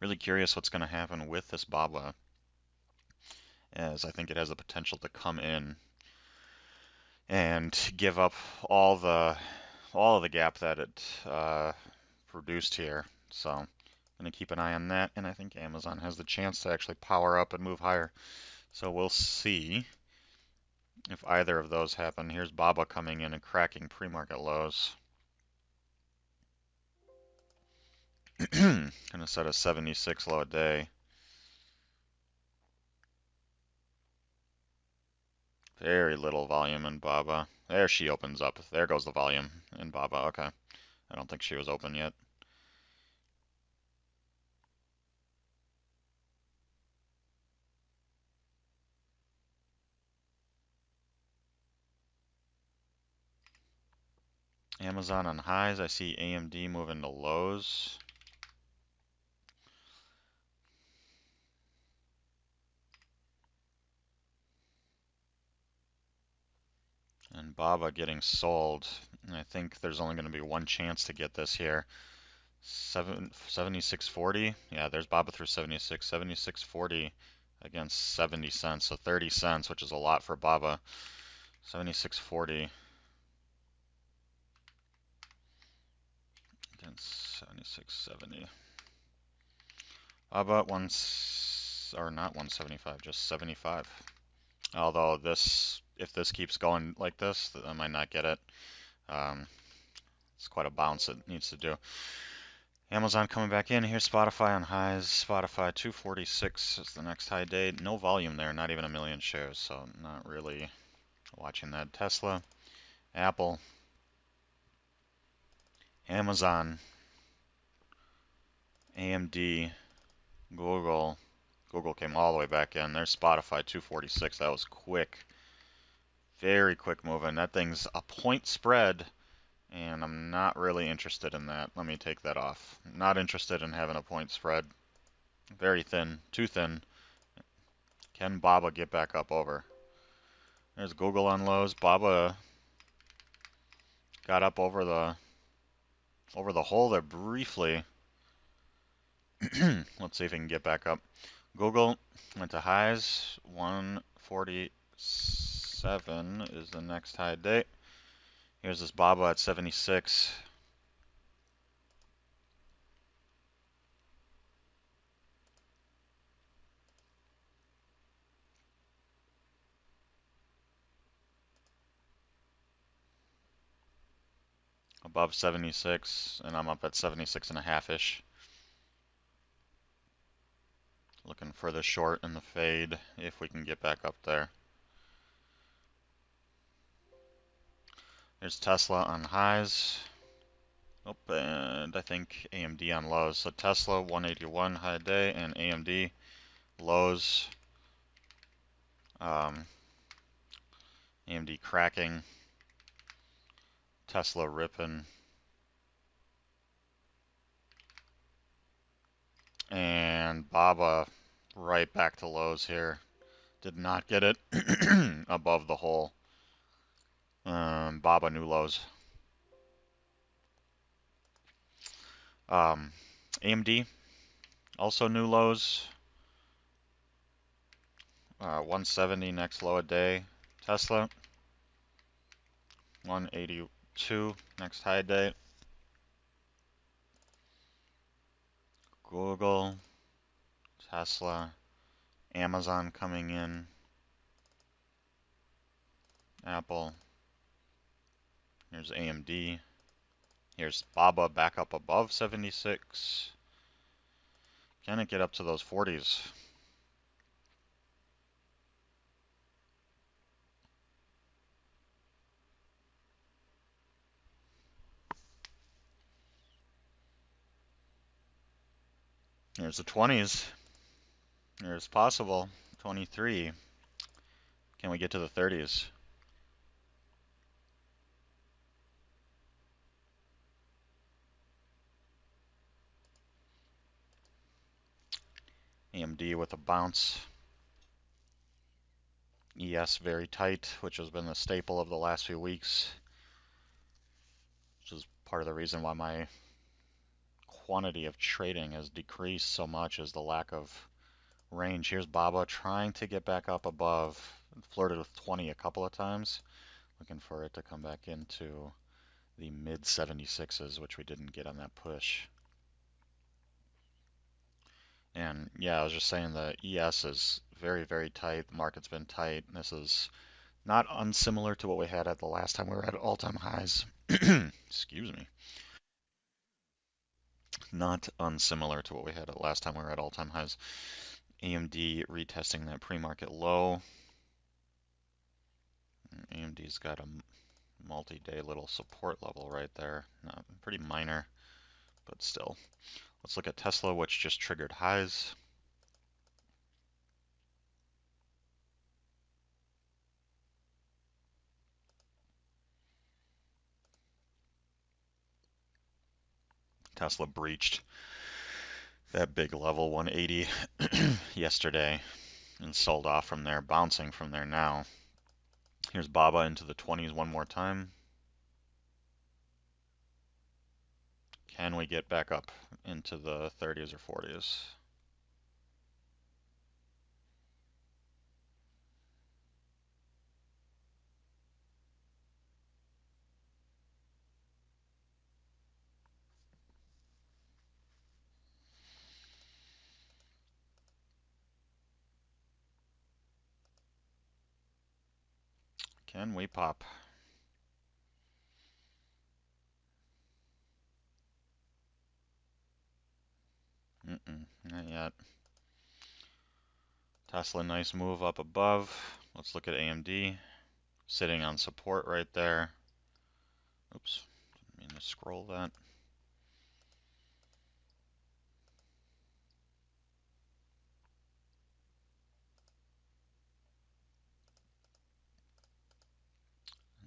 Really curious what's going to happen with this BABA, as I think it has the potential to come in and give up all of the gap that it produced here. So I'm going to keep an eye on that, and I think Amazon has the chance to actually power up and move higher. So we'll see if either of those happen. Here's BABA coming in and cracking pre-market lows. Gonna set a 76 low a day. Very little volume in BABA. There she opens up. There goes the volume in BABA. Okay. I don't think she was open yet. Amazon on highs. I see AMD moving to lows. And BABA getting sold. And I think there's only going to be one chance to get this here. 76.40. Yeah, there's BABA through 76. 76.40 against 70 cents. So 30 cents, which is a lot for BABA. 76.40 against 76.70. BABA or not 175, just 75. Although this, if this keeps going like this, I might not get it. It's quite a bounce it needs to do. Amazon coming back in here. Spotify on highs. Spotify 246 is the next high date. No volume there, not even a million shares, so not really watching that. Tesla, Apple, Amazon, AMD, Google. Google came all the way back in. There's Spotify 246. That was quick. Very quick moving. That thing's a point spread, and I'm not really interested in that. Let me take that off. Not interested in having a point spread. Very thin. Too thin. Can BABA get back up over? There's Google on lows. BABA got up over the hole there briefly. Let's see if he can get back up. Google went to highs. 147 is the next high date. Here's this BABA at 76. Above 76, and I'm up at 76 and a half-ish. Looking for the short and the fade if we can get back up there. There's Tesla on highs. Oh, and I think AMD on lows. So Tesla 181 high day and AMD lows. AMD cracking. Tesla ripping. And BABA right back to lows here. Did not get it above the hole. BABA new lows. AMD also new lows. 170 next low a day. Tesla 182 next high day. Google, Tesla, Amazon coming in, Apple. Here's AMD. Here's BABA back up above 76. Can it get up to those 40s? Here's the 20s. There's possible. 23. Can we get to the 30s? AMD with a bounce. ES very tight, which has been the staple of the last few weeks, which is part of the reason why my quantity of trading has decreased so much as the lack of range. Here's Baba trying to get back up above, flirted with 20 a couple of times, looking for it to come back into the mid 76s, which we didn't get on that push. And yeah, I was just saying the ES is very, very tight. The market's been tight. This is not unsimilar to what we had at the last time we were at all-time highs. Excuse me. Not unsimilar to what we had at last time we were at all-time highs. AMD retesting that pre-market low. AMD's got a multi-day little support level right there. Pretty minor, but still. Let's look at Tesla, which just triggered highs. Tesla breached that big level 180 yesterday and sold off from there, bouncing from there now. Here's Baba into the 20s one more time. Can we get back up into the 30s or 40s? Can we pop? Not yet. Tesla, nice move up above. Let's look at AMD. Sitting on support right there. Oops, didn't mean to scroll that.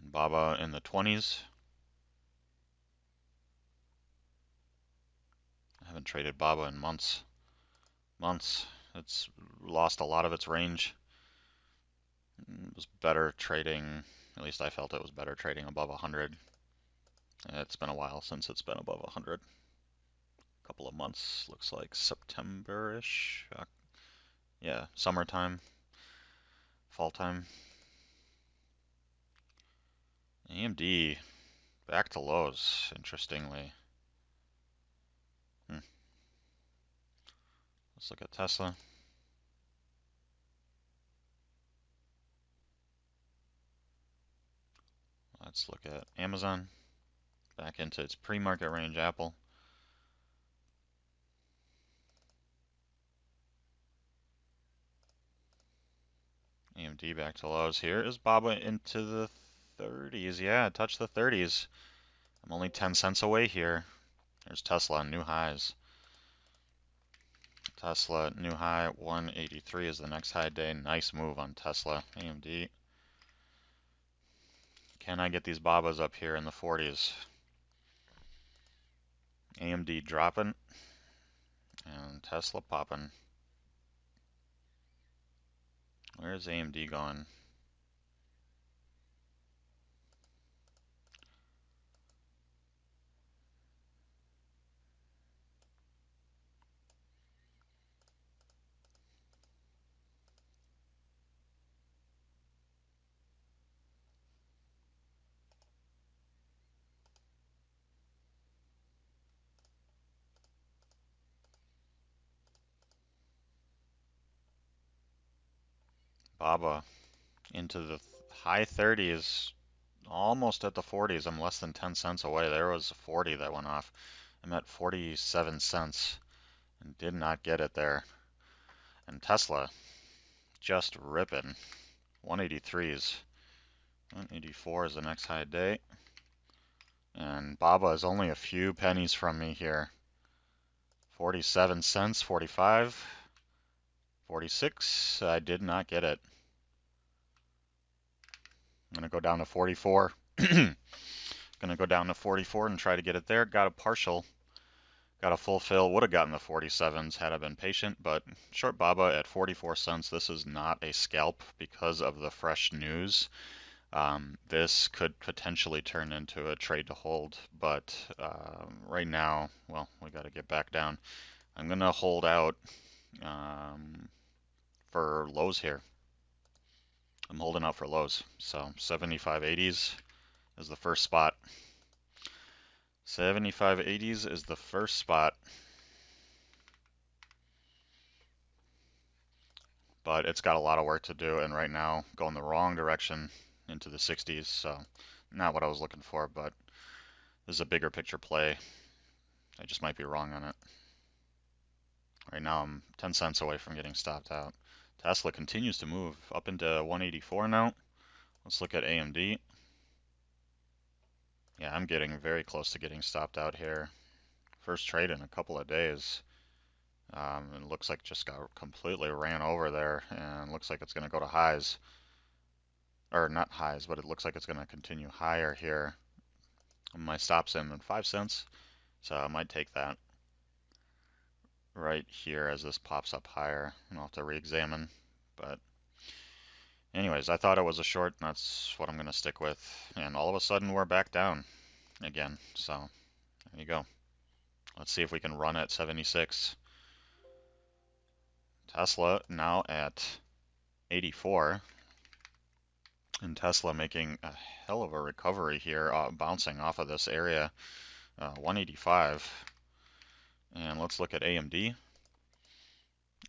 Baba in the 20s. I haven't traded Baba in months. It's lost a lot of its range. It was better trading, at least I felt it was better trading above 100. It's been a while since it's been above 100. A couple of months, looks like September-ish. Yeah, summertime, fall time. AMD back to lows, interestingly. Let's look at Tesla. Let's look at Amazon. Back into its pre-market range, Apple. AMD back to lows. Here is Baba into the 30s. Yeah, touch the 30s. I'm only 10 cents away here. There's Tesla, new highs. Tesla, new high, 183 is the next high day. Nice move on Tesla. AMD. Can I get these Babas up here in the 40s? AMD dropping. And Tesla popping. Where's AMD going? Baba into the high 30s, almost at the 40s. I'm less than 10 cents away. There was a 40 that went off. I'm at 47 cents and did not get it there. And Tesla just ripping. 183s. 184 is the next high day. And Baba is only a few pennies from me here. 47 cents, 45, 46. I did not get it. I'm going to go down to 44. Going to go down to 44 and try to get it there. Got a partial. Got a full fill. Would have gotten the 47s had I been patient, but short Baba at 44 cents. This is not a scalp because of the fresh news. This could potentially turn into a trade to hold, but right now, well, we got to get back down. I'm gonna hold out for lows here. I'm holding out for lows. So 75.80s is the first spot. 75.80s is the first spot. But it's got a lot of work to do, and right now going the wrong direction into the 60s. So not what I was looking for, but this is a bigger picture play. I just might be wrong on it. Right now I'm 10 cents away from getting stopped out. Tesla continues to move up into 184 now. Let's look at AMD. Yeah, I'm getting very close to getting stopped out here. First trade in a couple of days. It looks like just got completely ran over there, and looks like it's going to go to highs. Or not highs, but it looks like it's going to continue higher here. My stop's in 5 cents, so I might take that right here as this pops up higher. I'll have to re-examine, but anyways, I thought it was a short, and that's what I'm going to stick with. And all of a sudden, we're back down again. So there you go. Let's see if we can run at 76. Tesla now at 84. And Tesla making a hell of a recovery here, bouncing off of this area, 185. And let's look at AMD.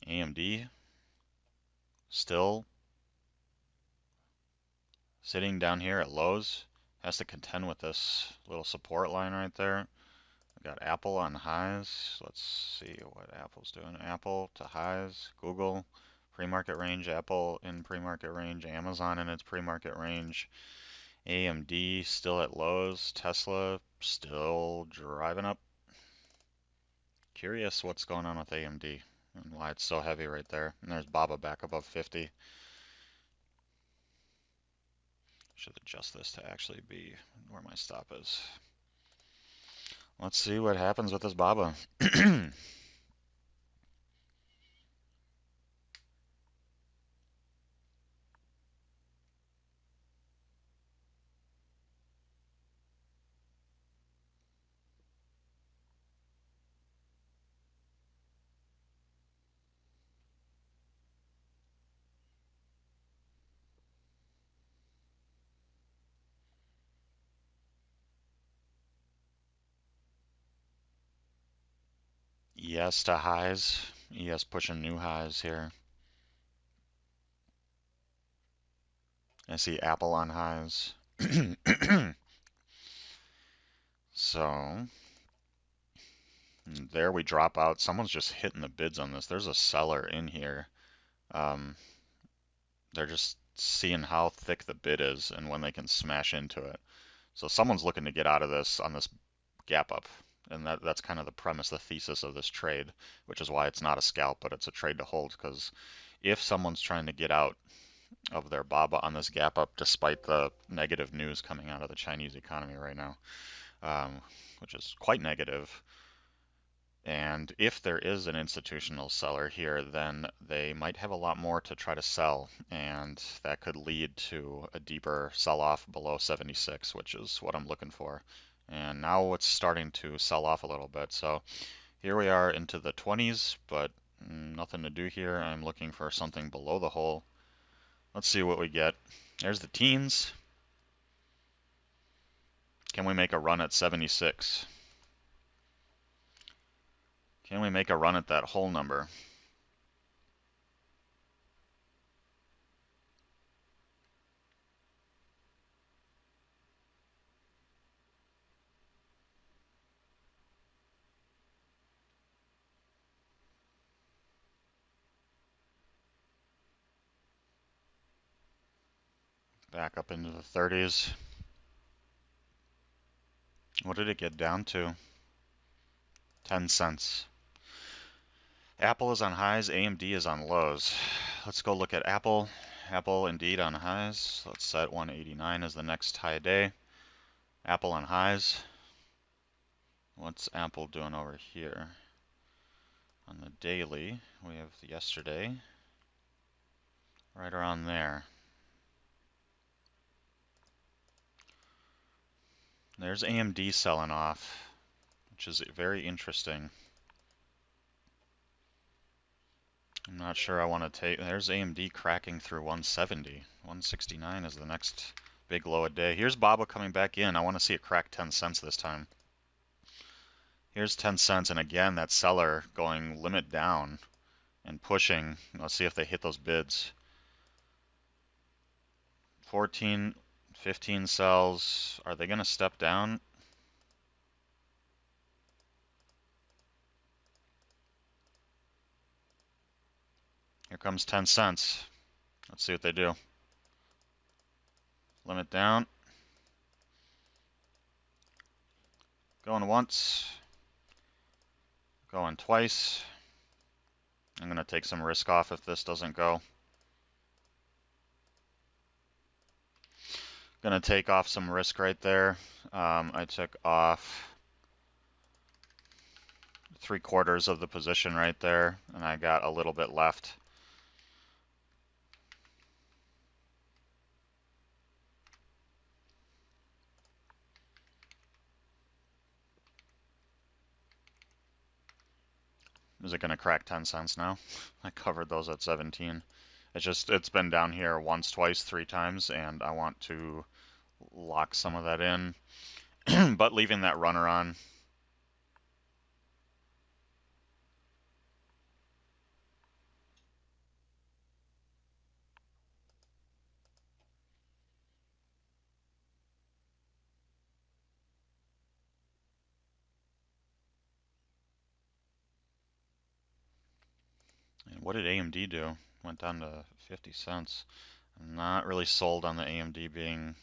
AMD still sitting down here at lows. Has to contend with this little support line right there. We got Apple on highs. Let's see what Apple's doing. Apple to highs. Google pre-market range. Apple in pre-market range. Amazon in its pre-market range. AMD still at lows. Tesla still driving up. Curious what's going on with AMD and why it's so heavy right there. And there's BABA back above 50. Should adjust this to actually be where my stop is. Let's see what happens with this BABA. ES to highs. ES pushing new highs here. I see Apple on highs. So there we drop out. Someone's just hitting the bids on this. There's a seller in here. Um, they're just seeing how thick the bid is and when they can smash into it. So someone's looking to get out of this on this gap up. And that's kind of the premise, the thesis of this trade, which is why it's not a scalp, but it's a trade to hold. Because if someone's trying to get out of their BABA on this gap up, despite the negative news coming out of the Chinese economy right now, which is quite negative, and if there is an institutional seller here, then they might have a lot more to try to sell, and that could lead to a deeper sell-off below 76, which is what I'm looking for. And now it's starting to sell off a little bit. So here we are into the 20s, but nothing to do here. I'm looking for something below the hole. Let's see what we get. There's the teens. Can we make a run at 76? Can we make a run at that whole number? Back up into the 30s. What did it get down to? 10 cents. Apple is on highs, AMD is on lows. Let's go look at Apple. Apple indeed on highs. Let's set 189 as the next high day. Apple on highs. What's Apple doing over here? On the daily, we have yesterday, right around there. There's AMD selling off, which is very interesting. I'm not sure I want to take. There's AMD cracking through 170. 169 is the next big low a day. Here's BABA coming back in. I want to see it crack 10 cents this time. Here's 10 cents, and again, that seller going limit down and pushing. Let's see if they hit those bids. 14, 15 sells. Are they going to step down? Here comes 10 cents. Let's see what they do. Limit down. Going once. Going twice. I'm going to take some risk off if this doesn't go. Going to take off some risk right there. I took off 3/4 of the position right there, and I got a little bit left. Is it going to crack 10 cents now? I covered those at 17. It's been down here once, twice, 3 times, and I want to lock some of that in, but leaving that runner on. And what did AMD do? Went down to 50 cents. I'm not really sold on the AMD being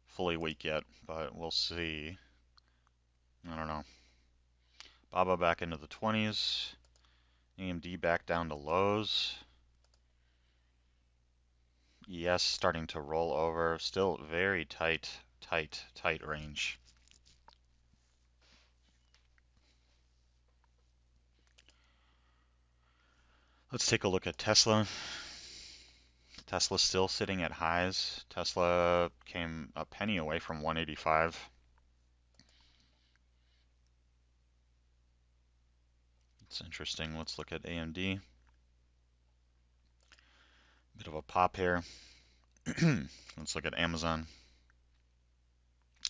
fully weak yet, but we'll see. I don't know. BABA back into the 20s. AMD back down to lows. ES starting to roll over. Still very tight range. Let's take a look at Tesla. Tesla's still sitting at highs. Tesla came a penny away from 185. It's interesting. Let's look at AMD. Bit of a pop here. Let's look at Amazon.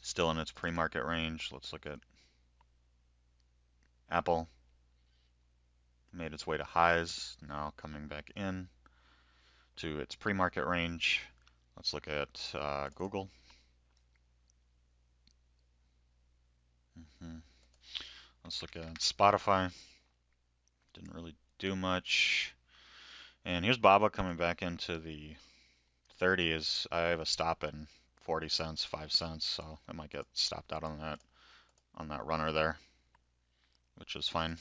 Still in its pre-market range. Let's look at Apple. Made its way to highs. Now coming back in to its pre-market range. Let's look at Google. Let's look at Spotify. Didn't really do much. And here's BABA coming back into the 30s. I have a stop in 40 cents, 5 cents, so I might get stopped out on that runner there, which is fine.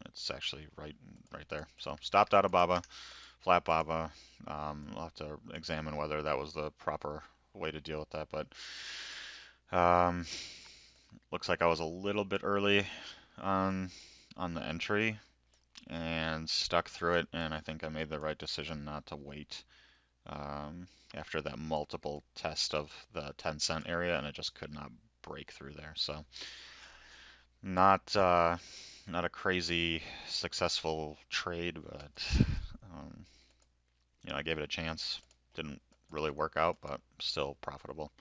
It's actually right there. So stopped out of BABA, flat BABA. I'll have to examine whether that was the proper way to deal with that, but looks like I was a little bit early on the entry and stuck through it, and I think I made the right decision not to wait after that multiple test of the 10 cent area, and it just could not break through there. So not a crazy successful trade, but I gave it a chance. Didn't really work out, but still profitable.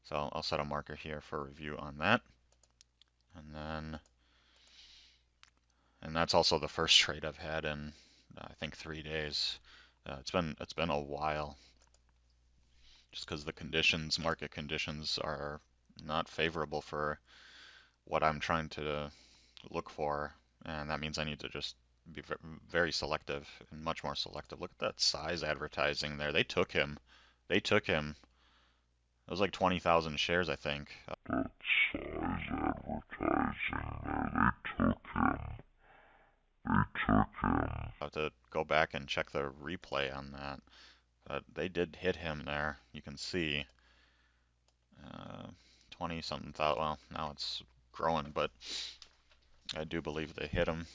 So I'll set a marker here for review on that. And that's also the first trade I've had in I think 3 days. It's been a while, just because the market conditions are not favorable for what I'm trying to look for, and that means I need to just be very selective and much more selective. Look at that size advertising there. They took him. It was like 20,000 shares, I think. That size advertising there. They took him. I have to go back and check the replay on that. But they did hit him there. You can see 20 something thousand. Well, now it's growing, but I do believe they hit him.